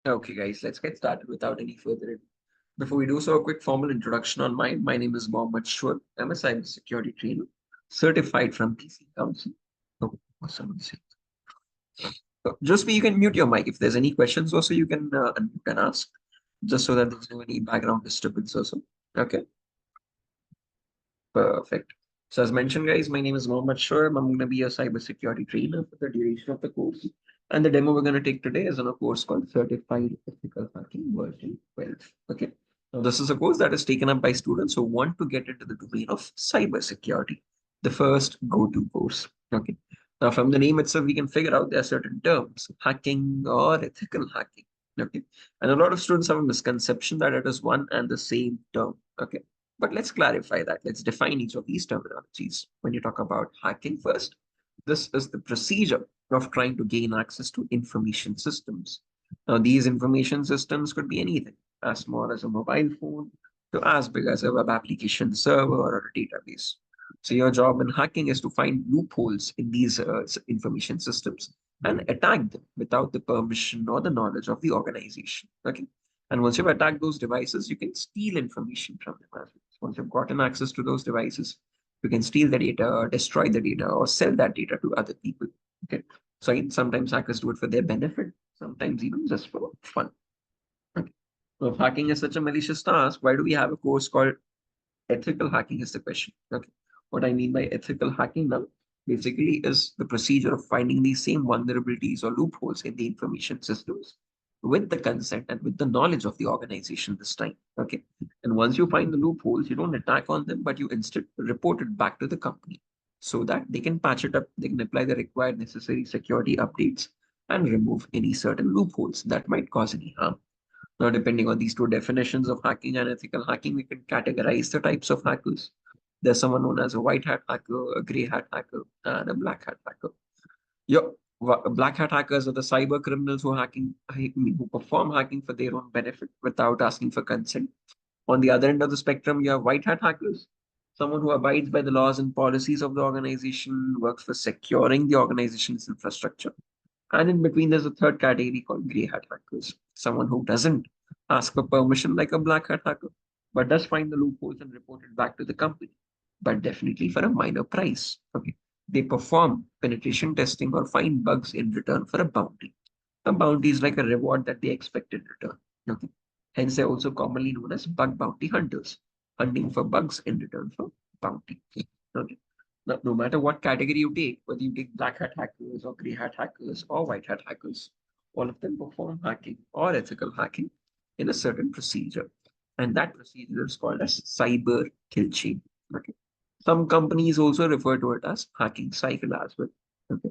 Okay, guys, let's get started without any further ado. Before we do so, a quick formal introduction on mine. My name is Mohammed Shoaib. I'm a cybersecurity trainer, certified from PC Council. Oh, what's someone saying? Just be, you can mute your mic. If there's any questions, also you can unmute and ask, just so that there's no any background disturbance also. Okay, perfect. So as mentioned, guys, my name is Mohammed Shoaib. I'm going to be a cybersecurity trainer for the duration of the course. And the demo we're going to take today is on a course called Certified Ethical Hacking version 12. Okay. Now, this is a course that is taken up by students who want to get into the domain of cybersecurity, the first go-to course. Okay. Now, from the name itself, we can figure out there are certain terms, hacking or ethical hacking. Okay. And a lot of students have a misconception that it is one and the same term. Okay. But let's clarify that. Let's define each of these terminologies. When you talk about hacking first, this is the procedure of trying to gain access to information systems. Now, these information systems could be anything, as small as a mobile phone to as big as a web application server or a database. So your job in hacking is to find loopholes in these information systems and attack them without the permission or the knowledge of the organization. Okay. And once you've attacked those devices, you can steal information from them as well. So once you've gotten access to those devices, you can steal the data, destroy the data, or sell that data to other people. Okay. So again, sometimes hackers do it for their benefit, sometimes even just for fun. Okay. So if hacking is such a malicious task, why do we have a course called ethical hacking is the question. Okay. What I mean by ethical hacking now basically is the procedure of finding these same vulnerabilities or loopholes in the information systems with the consent and with the knowledge of the organization this time. Okay. And once you find the loopholes, you don't attack on them, but you instead report it back to the company so that they can patch it up, they can apply the required necessary security updates and remove any certain loopholes that might cause any harm. Now, depending on these two definitions of hacking and ethical hacking, we can categorize the types of hackers. There's someone known as a white hat hacker, a gray hat hacker, and a black hat hacker. Your black hat hackers are the cyber criminals who perform hacking for their own benefit without asking for consent. On the other end of the spectrum, you have white hat hackers, someone who abides by the laws and policies of the organization, works for securing the organization's infrastructure. And in between, there's a third category called gray hat hackers, someone who doesn't ask for permission like a black hat hacker, but does find the loopholes and report it back to the company, but definitely for a minor price. Okay. They perform penetration testing or find bugs in return for a bounty. A bounty is like a reward that they expect in return. Okay. Hence, they're also commonly known as bug bounty hunters, hunting for bugs in return for bounty. Okay. Now, no matter what category you take, whether you take black hat hackers or gray hat hackers or white hat hackers, all of them perform hacking or ethical hacking in a certain procedure. And that procedure is called as cyber kill chain. Okay. Some companies also refer to it as hacking cycle as well. Okay.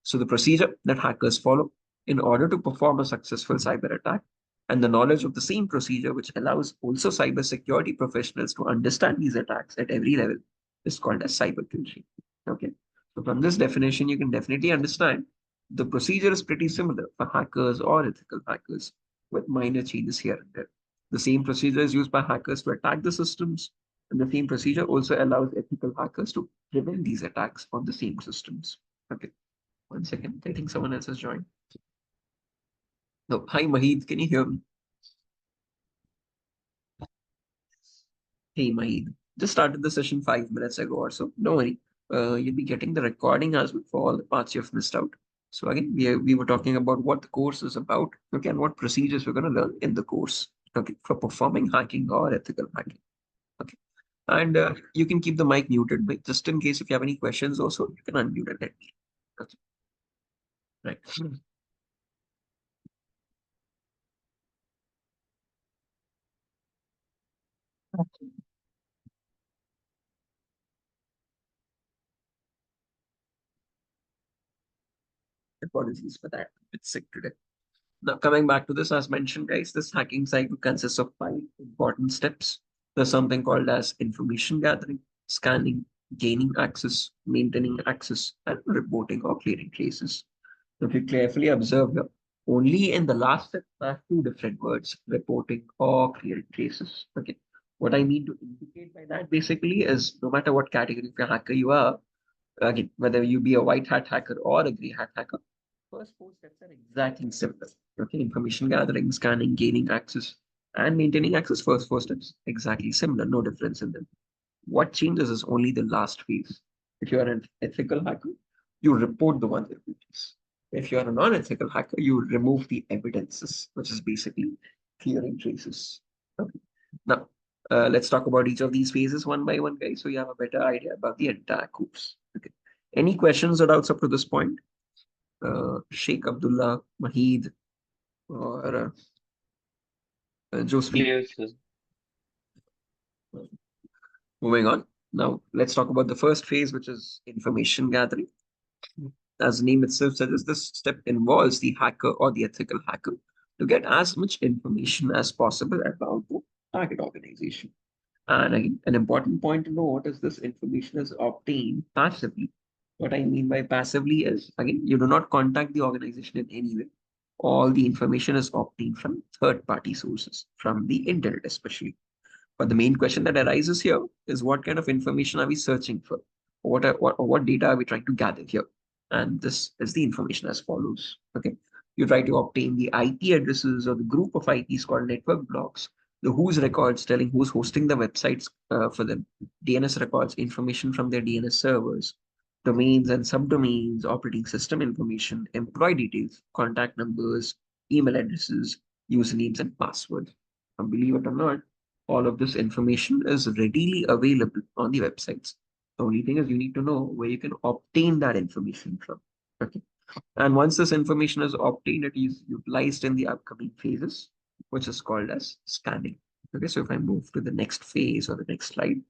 So the procedure that hackers follow in order to perform a successful cyber attack and the knowledge of the same procedure, which allows also cybersecurity professionals to understand these attacks at every level, is called as cyber kill chain. Okay. So from this definition, you can definitely understand the procedure is pretty similar for hackers or ethical hackers with minor changes here and there. The same procedure is used by hackers to attack the systems, and the same procedure also allows ethical hackers to prevent these attacks on the same systems. Okay. One second. I think someone else has joined. No. Hi, Mahid. Can you hear me? Hey, Mahid. Just started the session 5 minutes ago or so. Don't worry. You'll be getting the recording as well for all the parts you've missed out. So again, we were talking about what the course is about, okay, and what procedures we're going to learn in the course, okay, for performing hacking or ethical hacking, okay. And you can keep the mic muted, but just in case if you have any questions also, you can unmute it. Okay, right. Apologies for that. It's sick today. Now, coming back to this, as mentioned, guys, this hacking cycle consists of five important steps. There's something called as information gathering, scanning, gaining access, maintaining access, and reporting or clearing traces. So if you carefully observe here, only in the last step, I have two different words, reporting or clearing traces. Okay. What I mean to indicate by that basically is no matter what category of a hacker you are, again, whether you be a white hat hacker or a gray hat hacker, first four steps are exactly similar. Okay, information gathering, scanning, gaining access, and maintaining access. First four steps exactly similar, no difference in them. What changes is only the last phase. If you are an ethical hacker, you report the vulnerabilities. If you are a non-ethical hacker, you remove the evidences, which is basically clearing traces. Okay. Now, let's talk about each of these phases one by one, guys, so you have a better idea about the entire course. Okay. Any questions or doubts up to this point? Sheikh Abdullah, Mahid, or Joseph? Clear, sir. Moving on. Now, let's talk about the first phase, which is information gathering. As the name itself suggests, this step involves the hacker or the ethical hacker to get as much information as possible about the target organization. And again, an important point to note is this information is obtained passively. What I mean by passively is, again, you do not contact the organization in any way. All the information is obtained from third-party sources, from the internet especially. But the main question that arises here is what kind of information are we searching for? What data are we trying to gather here? And this is the information as follows. Okay. You try to obtain the IP addresses or the group of IPs called network blocks, the who's records telling who's hosting the websites for them, DNS records, information from their DNS servers, domains and subdomains, operating system information, employee details, contact numbers, email addresses, usernames, and passwords. And believe it or not, all of this information is readily available on the websites. The only thing is you need to know where you can obtain that information from. Okay. And once this information is obtained, it is utilized in the upcoming phases, which is called as scanning. Okay, so if I move to the next phase or the next slide,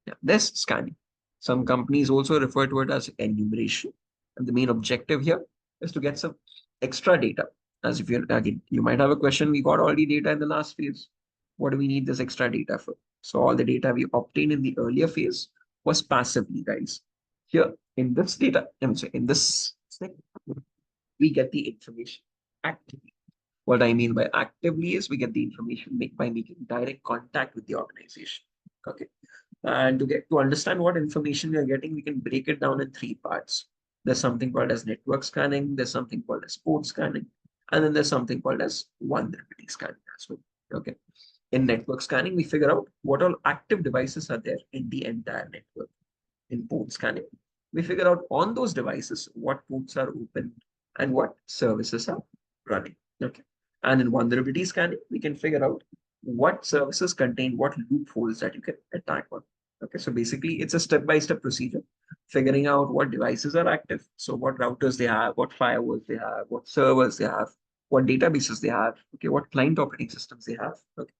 yeah, this scanning. Some companies also refer to it as enumeration. And the main objective here is to get some extra data. As if you're, again, you might have a question, we got all the data in the last phase. What do we need this extra data for? So all the data we obtained in the earlier phase was passively, guys. Here in this data, I'm sorry, in this step, we get the information actively. What I mean by actively is we get the information by making direct contact with the organization. Okay. And to understand what information we are getting, we can break it down in three parts. There's something called as network scanning, there's something called as port scanning, and then there's something called as vulnerability scanning as well. Okay. In network scanning, we figure out what all active devices are there in the entire network. In port scanning, we figure out on those devices what ports are open and what services are running. Okay. And in vulnerability scanning, we can figure out what services contain what loopholes that you can attack on. Okay, so basically it's a step-by-step procedure, figuring out what devices are active. So what routers they have, what firewalls they have, what servers they have, what databases they have, okay, what client operating systems they have. Okay.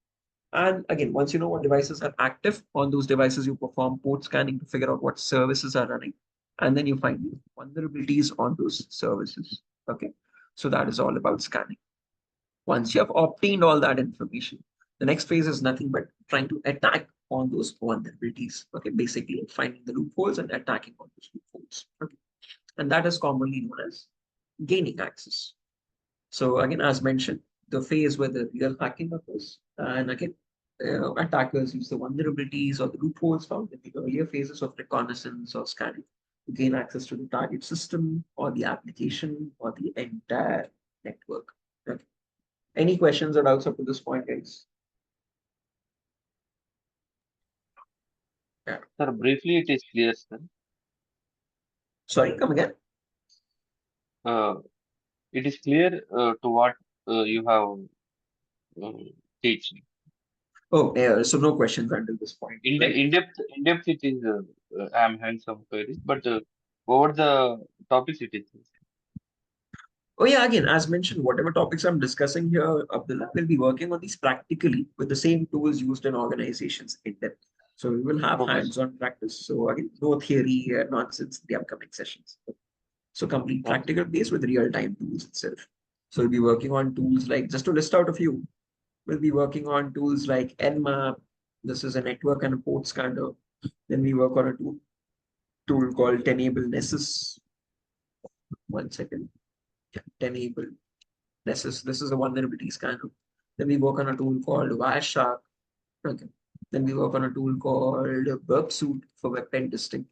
And again, once you know what devices are active on those devices, you perform port scanning to figure out what services are running. And then you find vulnerabilities on those services. Okay. So that is all about scanning. Once you have obtained all that information, the next phase is nothing but trying to attack on those vulnerabilities. Okay. Basically finding the loopholes and attacking on those loopholes. Okay. And that is commonly known as gaining access. So again, as mentioned, the phase where the real hacking occurs, and again, attackers use the vulnerabilities or the loopholes found in the earlier phases of reconnaissance or scanning to gain access to the target system or the application or the entire network. Okay. Any questions or doubts up to this point, guys? Yeah. Sir, briefly, it is clear, sir. Sorry, come again. Uh, it is clear to what you have teach. Oh, so no questions until this point, right? In depth, it is. I am having some queries, but over the topics, it is. Oh yeah, again, as mentioned, whatever topics I'm discussing here, Abdullah will be working on these practically with the same tools used in organizations in depth. So we will have Okay, sir. hands-on practice. So again, no theory nonsense in the upcoming sessions. So complete Okay. practical base with real-time tools itself. So we'll be working on tools like, just to list out a few, we'll be working on tools like Nmap. This is a network and a port scanner. Then we work on a tool called Tenable Nessus. One second. Yeah, Tenable this is a vulnerability scanner. Then we work on a tool called Wireshark. Okay. Then we work on a tool called Burp Suite for web pen testing.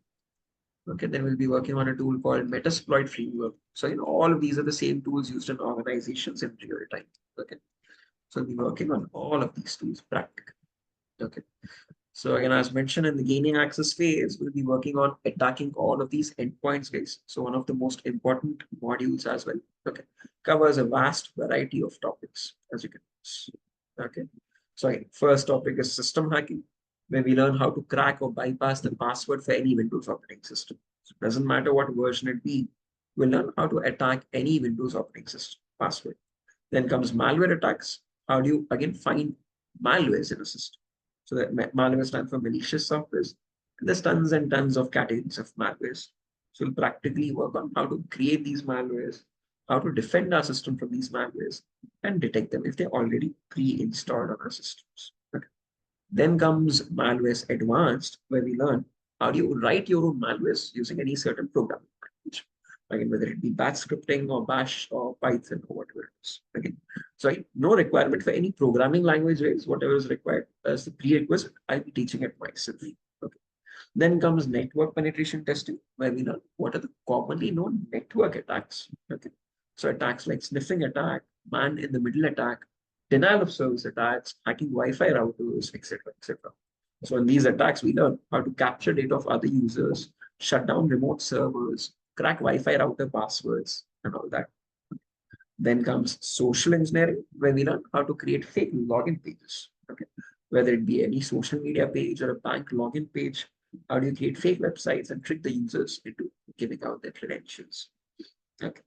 Okay, then we'll be working on a tool called Metasploit framework. So all of these are the same tools used in organizations in real time. Okay, so we'll be working on all of these tools practically. Okay. So again, as mentioned in the gaining access phase, we'll be working on attacking all of these endpoints, guys. So one of the most important modules as well, okay, covers a vast variety of topics, as you can see. Okay. So again, first topic is system hacking, where we learn how to crack or bypass the password for any Windows operating system. So it doesn't matter what version it be, we'll learn how to attack any Windows operating system password. Then comes malware attacks. How do you again find malwares in a system? So that malware stands for malicious software. There's tons and tons of categories of malwares. So we'll practically work on how to create these malwares, how to defend our system from these malwares, and detect them if they're already pre-installed on our systems. Okay. Then comes malwares advanced, where we learn how do you write your own malwares using any certain programming language. Again, whether it be batch scripting or Bash or Python or whatever it is. Again, so no requirement for any programming language is whatever is required as the prerequisite. I'll be teaching it myself. Okay. Then comes network penetration testing, where we learn what are the commonly known network attacks. Okay. So attacks like sniffing attack, man in the middle attack, denial of service attacks, hacking Wi-Fi routers, etc., etc. So in these attacks, we learn how to capture data of other users, shut down remote servers, crack Wi-Fi router passwords, and all that. Then comes social engineering, where we learn how to create fake login pages. Okay, whether it be any social media page or a bank login page, how do you create fake websites and trick the users into giving out their credentials? Okay.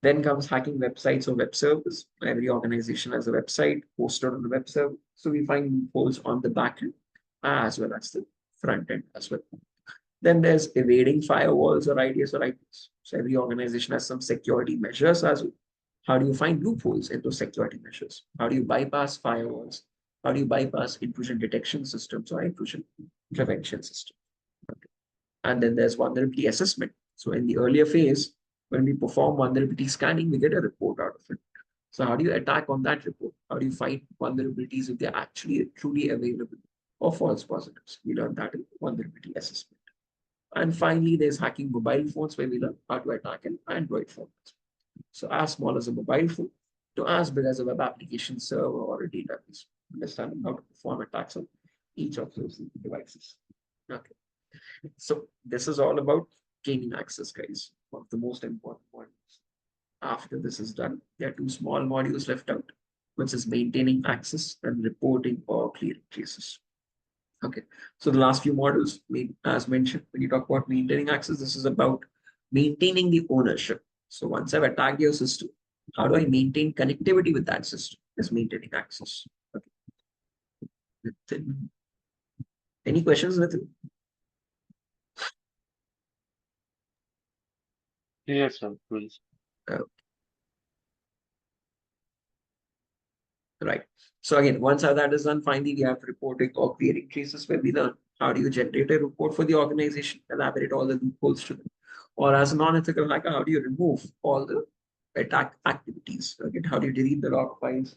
Then comes hacking websites or web servers. Every organization has a website posted on the web server. So we find loopholes on the back end as well as the front end as well. Then there's evading firewalls or IDS or IPs. So every organization has some security measures as well. How do you find loopholes into security measures? How do you bypass firewalls? How do you bypass intrusion detection systems or intrusion prevention systems? Okay. And then there's vulnerability assessment. So in the earlier phase, when we perform vulnerability scanning, we get a report out of it. So how do you attack on that report? How do you find vulnerabilities if they're actually truly available or false positives? We learn that in vulnerability assessment. And finally, there's hacking mobile phones, where we learn how to attack an Android phone. So as small as a mobile phone to as big as a web application server or a database. Understanding how to perform attacks on each of those devices. Okay. So this is all about gaining access, guys. One of the most important ones. After this is done, there are two small modules left out, which is maintaining access and reporting or clearing traces. Okay, so the last few modules, as mentioned, when you talk about maintaining access, this is about maintaining the ownership. So once I've attacked your system, how do I maintain connectivity with that system? Is maintaining access. Okay. Any questions, Nathan? Yes, sir, please. Uh, Right. So again, once that is done, finally we have reporting or creating traces, where we learn how do you generate a report for the organization, elaborate all the loopholes to them. Or as a non-ethical hacker, how do you remove all the attack activities? Again, how do you delete the log files?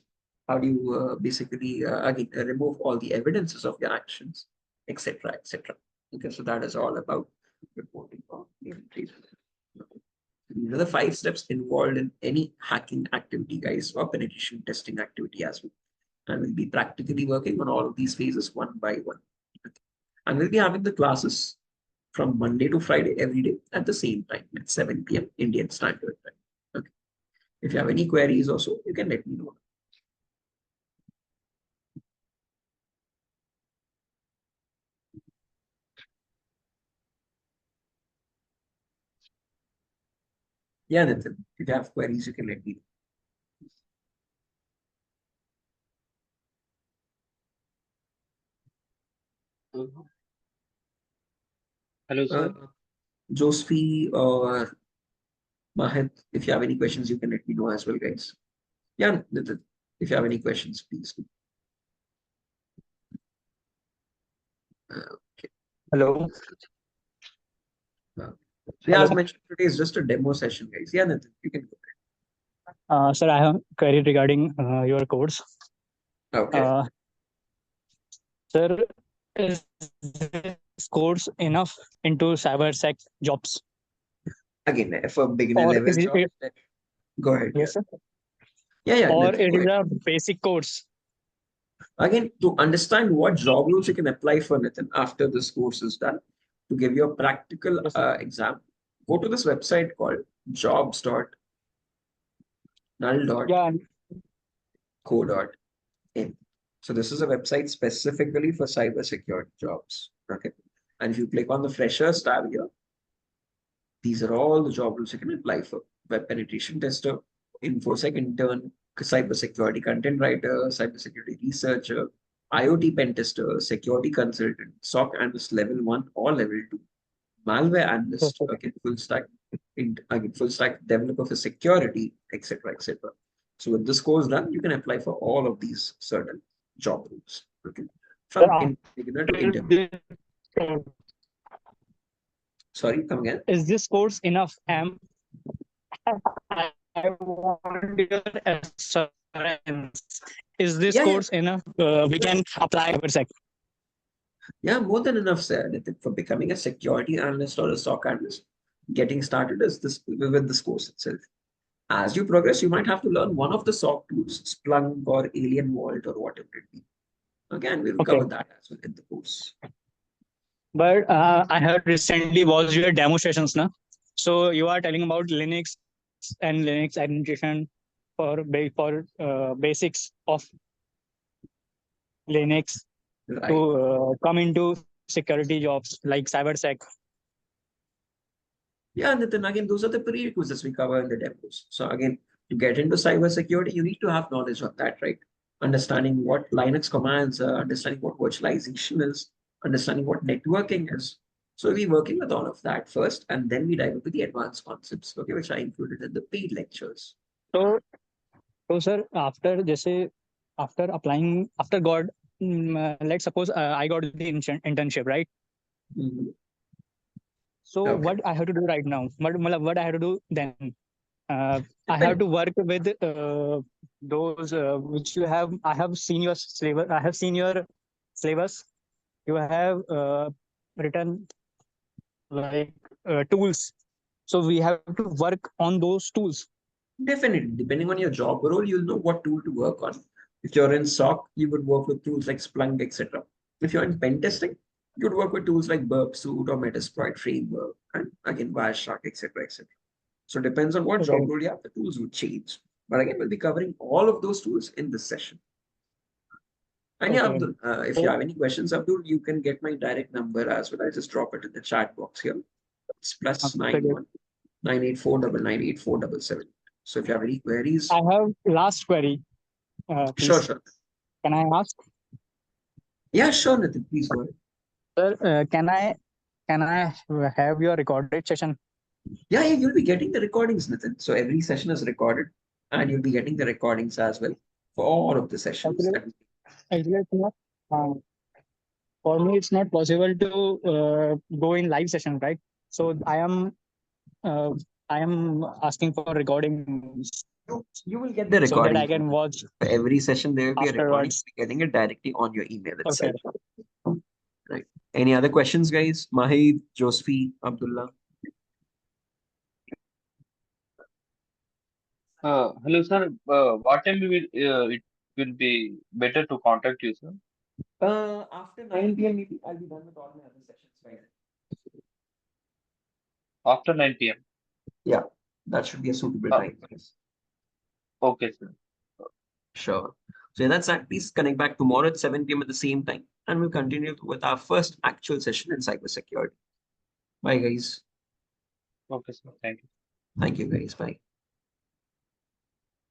How do you basically again remove all the evidences of your actions, etc., etc. Okay, so that is all about reporting or creating traces. Okay. These are the 5 steps involved in any hacking activity, guys, or penetration testing activity as well. And we'll be practically working on all of these phases one by one. And we'll be having the classes from Monday to Friday every day at the same time at 7 p.m. Indian Standard Time. Okay. If you have any queries also, you can let me know. Yeah, Nitin, if you have queries, you can let me Uh, Hello, know. sir. Joseph or Mahit, if you have any questions, you can let me know as well, guys. Yeah, Nitin, if you have any questions, please. Okay. Hello. Uh, so yeah, as Hello. mentioned, today is just a demo session, guys. Yeah, Nitin, you can go Sir, I have a query regarding your course. ahead. Okay. Sir, is this course enough into cybersec jobs? Again, for beginner Or level is jobs, it go ahead. yes, sir? Yeah, Or Nitin, it go is ahead. a basic course? Again, to understand what job roles you can apply for, Nitin, after this course is done, to give you a practical Yes, sir. exam, go to this website called jobs.null.co.in. Yeah, So this is a website specifically for cybersecurity jobs. Okay. And if you click on the freshers tab here, these are all the job roles you can apply for. Web penetration tester, infosec intern, cybersecurity content writer, cybersecurity researcher, IoT pen tester, security consultant, SOC analyst level 1 or level 2, malware yes, analyst, sir. okay, full stack developer for security, etc., etc. So with this course done, you can apply for all of these certain job roles. Okay, Sir, from beginner to after intermediate. this, Sorry, come again. is this course enough? I want your assurance. Is this Yeah, course enough? We can apply cybersec. yeah, more than enough, sir. For becoming a security analyst or a SOC analyst, getting started is this with this course itself. As you progress, you might have to learn one of the SOC tools, Splunk or Alien Vault or whatever it be. Again, we will Okay. cover that as well in the course. But I heard recently was your demo sessions, na? So you are telling about Linux and Linux administration for basics of Linux Right. to come into security jobs like cybersec. Yeah, Nitin, again, those are the prerequisites we cover in the demos. So again, to get into cybersecurity, you need to have knowledge of that, right? Understanding what Linux commands are, understanding what virtualization is, understanding what networking is. So we're working with all of that first, and then we dive into the advanced concepts, okay, which are included in the paid lectures. So, sir, after जैसे after applying after got let's suppose I got the internship, right? Mhm. So Okay. what I have to do right now? What I have to do then? I have Depend- to work with those which you have. I have seen your syllabus. I have seen your syllabus. You have written like tools. So we have to work on those tools. Definitely, depending on your job role, you'll know what tool to work on. If you're in SOC, you would work with tools like Splunk, etc. If you're in pen testing, you'd work with tools like Burp Suite or Metasploit Framework, and again, Wireshark, etc., etc. So it depends on what Okay. job role you have, the tools would change. But again, we'll be covering all of those tools in this session. And yeah, Okay. Abdul, if you have any questions, Abdul, you can get my direct number as well. I'll just drop it in the chat box here. It's plus Okay. 91 984 989 So if you have any queries, I have last query. sure, Please. sure. Can I ask? Yeah, sure, Nitin. Please go ahead. Sir, can I have your recorded session? Yeah, you'll be getting the recordings, Nitin. So every session is recorded, and you'll be getting the recordings as well for all of the sessions. Actually, it's not, for me, it's not possible to go in live session, right? So uh, I am asking for recordings You will get the so that I recordings. can watch For every session, there will be a recording. afterwards. You'll be getting it directly on your email Okay. itself. Right. Any other questions, guys? Mahid, Josephi, Abdullah? Hello, sir. What time it will be better to contact you, sir? After 9 p.m. maybe I'll be done with all my other sessions by then. After 9 p.m. Yeah, that should be a suitable Uh, time. Yes. okay, sir. Sure. So that's that. Please connect back tomorrow at 7 p.m. at the same time, and we'll continue with our first actual session in cybersecurity. Bye, guys. Okay, sir. Thank you. Thank you, guys. Bye.